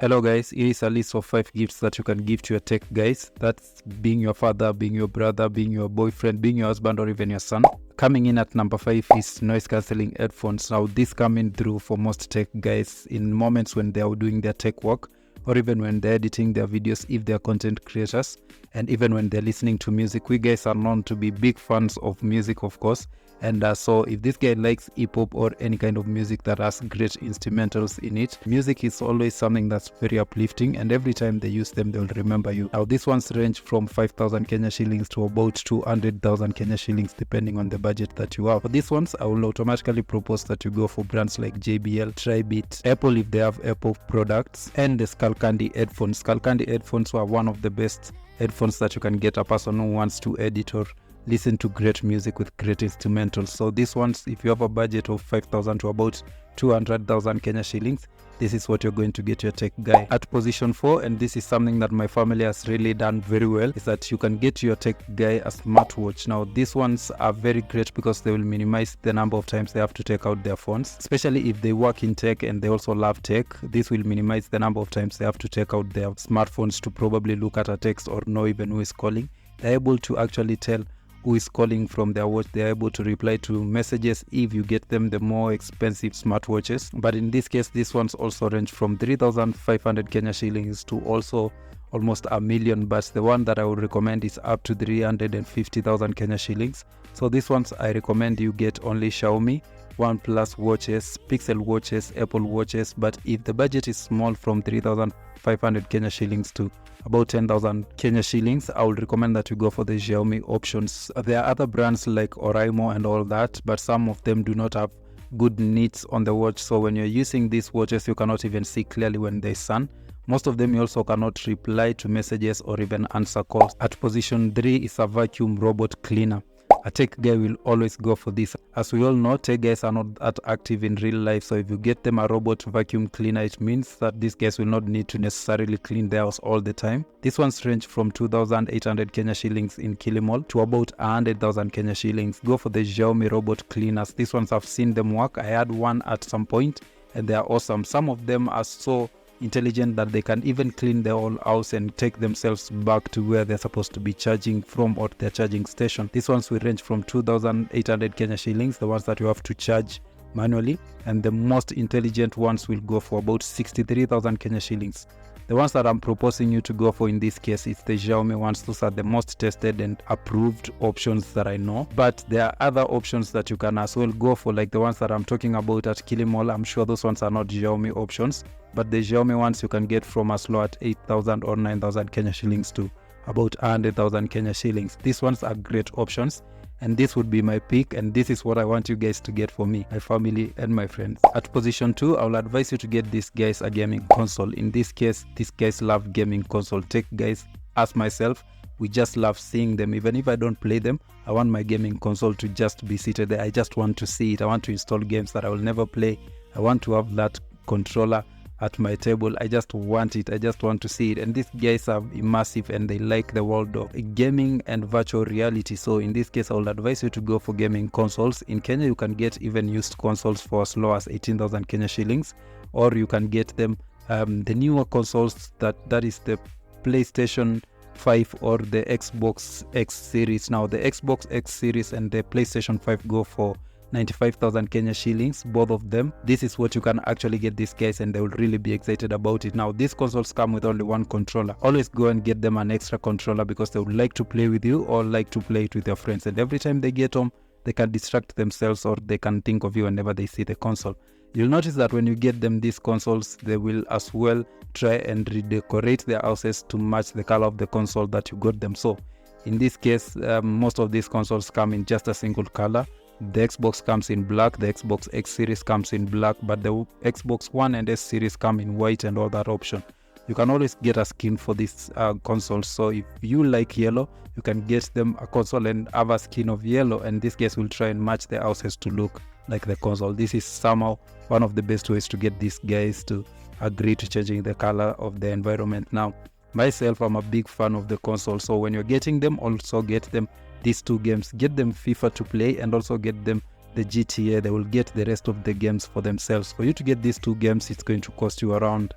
Hello guys, here is a list of 5 gifts that you can give to your tech guys. That's being your father, being your brother, being your boyfriend, being your husband, or even your son. Coming in at number 5 is noise cancelling headphones. Now this coming through for most tech guys in moments when they are doing their tech work, or even when they're editing their videos if they are content creators, and even when they're listening to music. We guys are known to be big fans of music, of course, and so if this guy likes hip-hop or any kind of music that has great instrumentals in it, music is always something that's very uplifting, and every time they use them they'll remember you. Now these ones range from 5,000 Kenya shillings to about 200,000 Kenya shillings depending on the budget that you have. For these ones I will automatically propose that you go for brands like JBL, Tribit, Apple if they have Apple products, and the Skull Candy headphones. Skull Candy headphones are one of the best headphones that you can get a person who wants to edit or listen to great music with great instrumentals. So these ones, if you have a budget of 5,000 to about 200,000 Kenya shillings, this is what you're going to get your tech guy. At position 4, and this is something that my family has really done very well, is that you can get your tech guy a smartwatch. Now these ones are very great because they will minimize the number of times they have to take out their phones, especially if they work in tech and they also love tech. This will minimize the number of times they have to take out their smartphones to probably look at a text or know even who is calling. They're able to actually tell who is calling from their watch. They're able to reply to messages if you get them the more expensive smartwatches. But in this case, these ones also range from 3,500 Kenya shillings to also almost a million, but the one that I would recommend is up to 350,000 Kenya shillings. So these ones I recommend you get only Xiaomi, OnePlus watches, Pixel watches, Apple watches. But if the budget is small, from 3,500 Kenya shillings to about 10,000 Kenya shillings, I would recommend that you go for the Xiaomi options. There are other brands like Oraimo and all that, but some of them do not have good nits on the watch, so when you're using these watches you cannot even see clearly when there's sun. Most of them you also cannot reply to messages or even answer calls. At position 3 is a vacuum robot cleaner. A tech guy will always go for this. As we all know, tech guys are not that active in real life, so if you get them a robot vacuum cleaner, it means that these guys will not need to necessarily clean their house all the time. These ones range from 2,800 Kenya shillings in Kilimall to about 100,000 Kenya shillings. Go for the Xiaomi robot cleaners. These ones I've seen them work. I had one at some point and they are awesome. Some of them are so intelligent that they can even clean their whole house and take themselves back to where they're supposed to be charging from, or their charging station. These ones will range from 2,800 Kenya shillings, the ones that you have to charge manually, and the most intelligent ones will go for about 63,000 Kenya shillings. The ones that I'm proposing you to go for in this case is the Xiaomi ones. Those are the most tested and approved options that I know. But there are other options that you can as well go for, like the ones that I'm talking about at Kilimall. I'm sure those ones are not Xiaomi options, but the Xiaomi ones you can get from as low as 8,000 or 9,000 Kenya shillings to about 100,000 Kenya shillings. These ones are great options, and this would be my pick, and this is what I want you guys to get for me, my family and my friends. At position 2, I will advise you to get these guys a gaming console. In this case, these guys love gaming console. Tech guys, as myself, we just love seeing them. Even if I don't play them, I want my gaming console to just be seated there. I just want to see it. I want to install games that I will never play. I want to have that controller at my table. I just want it. I just want to see it. And these guys are immersive and they like the world of gaming and virtual reality. So in this case, I would advise you to go for gaming consoles. In Kenya, you can get even used consoles for as low as 18,000 Kenya shillings, or you can get them the newer consoles, that is the PlayStation 5 or the Xbox X series. Now the Xbox X series and the PlayStation 5 go for 95,000 Kenya shillings, both of them. This is what you can actually get these guys, and they will really be excited about it. Now these consoles come with only one controller. Always go and get them an extra controller because they would like to play with you or like to play it with your friends, and every time they get home they can distract themselves or they can think of you whenever they see the console. You'll notice that when you get them these consoles, they will as well try and redecorate their houses to match the color of the console that you got them. So in this case, most of these consoles come in just a single color. The Xbox comes in black, the Xbox X series comes in black, but the Xbox One and S series come in white and all that option. You can always get a skin for these consoles. So if you like yellow, you can get them a console and have a skin of yellow, and these guys will try and match their houses to look like the console. This is somehow one of the best ways to get these guys to agree to changing the color of the environment. Now myself, I'm a big fan of the console, so when you're getting them, also get them these two games. Get them FIFA to play and also get them the GTA. They will get the rest of the games for themselves. For you to get these two games, it's going to cost you around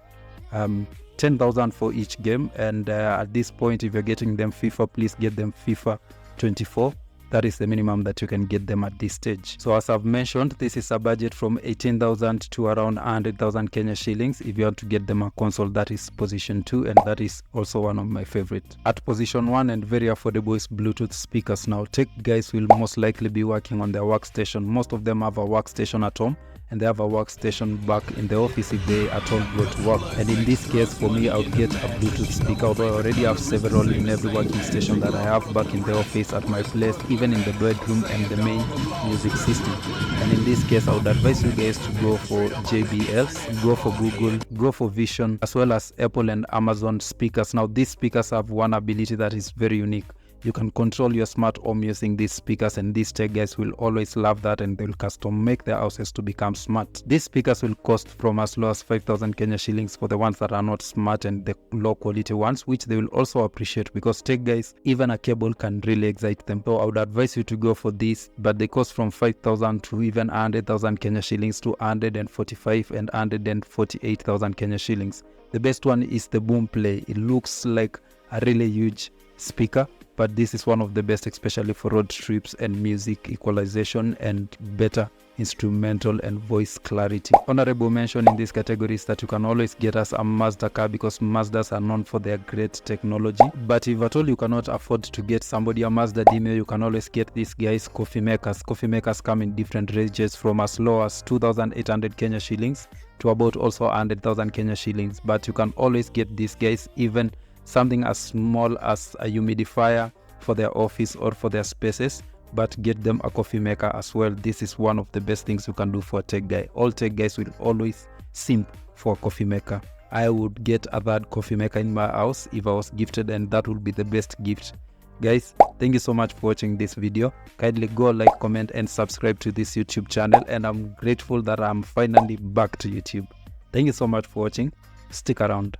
10,000 for each game, and at this point, if you're getting them FIFA, please get them FIFA 24. That is the minimum that you can get them at this stage. So as I've mentioned, this is a budget from 18,000 to around 100,000 Kenya shillings if you want to get them a console. That is position 2, and that is also one of my favorite. At position 1 and very affordable is Bluetooth speakers. Now tech guys will most likely be working on their workstation. Most of them have a workstation at home, and they have a workstation back in the office if they at all go to work. And in this case, for me, I would get a Bluetooth speaker, although I already have several in every working station that I have back in the office, at my place, even in the bedroom and the main music system. And in this case, I would advise you guys to go for JBLs, go for Google, go for Vision, as well as Apple and Amazon speakers. Now these speakers have one ability that is very unique. You can control your smart home using these speakers, and these tech guys will always love that, and they'll custom make their houses to become smart. These speakers will cost from as low as 5,000 Kenya shillings for the ones that are not smart, and the low quality ones, which they will also appreciate, because tech guys, even a cable can really excite them. So I would advise you to go for this, but they cost from 5,000 to even 100,000 Kenya shillings to 145 and 148,000 Kenya shillings. The best one is the Boom Play. It looks like a really huge speaker, but this is one of the best, especially for road trips and music equalization and better instrumental and voice clarity. Honorable mention in this category is that you can always get us a Mazda car, because Mazdas are known for their great technology. But if at all you cannot afford to get somebody a Mazda Demio, you can always get these guys coffee makers. Coffee makers come in different ranges from as low as 2,800 Kenya shillings to about also 100,000 Kenya shillings. But you can always get these guys even something as small as a humidifier for their office or for their spaces, but get them a coffee maker as well. This is one of the best things you can do for a tech guy. All tech guys will always simp for a coffee maker. I would get a third coffee maker in my house if I was gifted, and that would be the best gift. Guys, thank you so much for watching this video. Kindly go like, comment and subscribe to this YouTube channel, and I'm grateful that I'm finally back to YouTube. Thank you so much for watching. Stick around.